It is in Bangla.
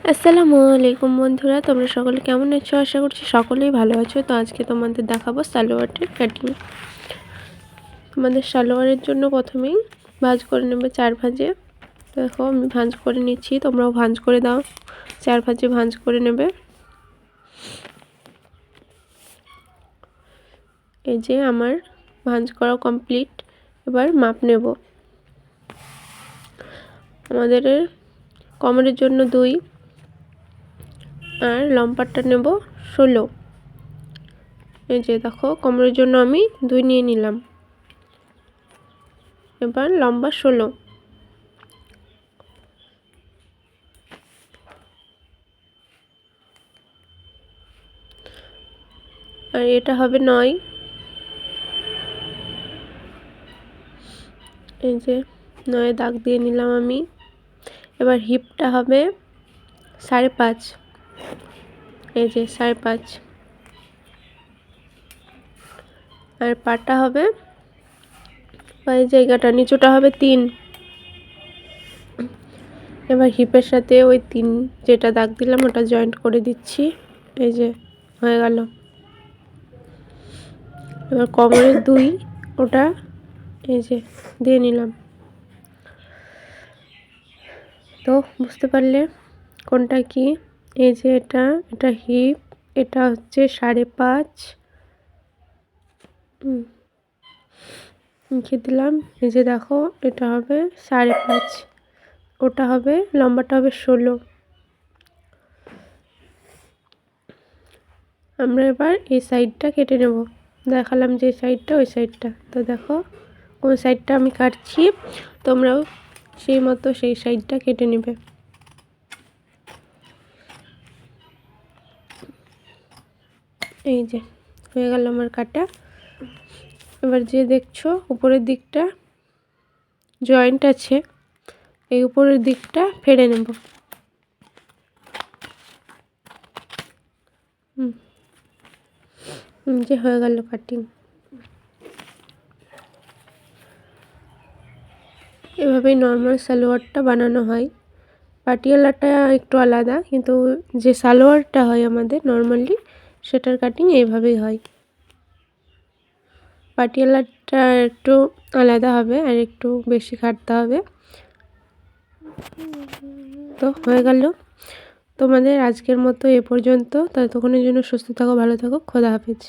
আসসালামু আলাইকুম বন্ধুরা, তোমরা সকলে কেমন আছো? আশা করছি সকলেই ভালো আছো। তো আজকে তোমাদের দেখাবো সালোয়ারের কাটিং। তোমাদের সালোয়ারের জন্য প্রথমেই ভাঁজ করে নেবে 4 ভাঁজে। দেখো আমি ভাঁজ করে নিচ্ছি, তোমরাও ভাঁজ করে দাও। 4 ভাঁজে ভাঁজ করে নেবে। এই যে আমার ভাঁজ করা কমপ্লিট। এবার মাপ নেব। আমাদের কোমরের জন্য 2 আর লম্বাটা নেব 16। এই যে দেখো কোমরের জন্য আমি 2 নিয়ে নিলাম। এবার লম্বা 16। আর এটা হবে 9। এই যে 9 দাগ দিয়ে নিলাম আমি। এবার হিপটা হবে 5.5। এই যে 5.5। আর পাটা হবে এই জায়গাটা নিচুটা হবে 3। এবার হিপের সাথে ওই 3 যেটা দাগ দিলাম ওটা জয়েন্ট করে দিচ্ছি। এই যে হয়ে গেল। এবার কোমরের 2 ওটা এই যে দিয়ে নিলাম। তো বুঝতে পারলে কোনটা কি? এই যে এটা হিপ, এটা হচ্ছে 5.5 লিখে দিলাম। এই যে দেখো এটা হবে 5.5, ওটা হবে লম্বাটা হবে 16। আমরা এবার এই সাইডটা কেটে নেব। দেখালাম যে সাইডটা ওই সাইডটা। তো দেখো কোন সাইডটা আমি কাটছি, তোমরাও সেই মতো সেই সাইডটা কেটে নেবে। এই যে হয়ে গেল আমার কাটা। এবার যে দেখছো উপরের দিকটা জয়েন্ট আছে, এই উপরের দিকটা ফেড়ে নেব। যে হয়ে গেল কাটিং। এভাবেই নর্মাল সালোয়ারটা বানানো হয়। পাটিয়ালাটা একটু আলাদা, কিন্তু যে সালোয়ারটা হয় আমাদের নর্মালি সেটার কাটিং এইভাবেই হয়। পাটিয়ালাটা একটু আলাদা হবে আর একটু বেশি কাটতে হবে। তো হয়ে গেল তোমাদের আজকের মতো এ পর্যন্ত। ততক্ষণের জন্য সুস্থ থাকো, ভালো থাকো, খোদা হাফেজ।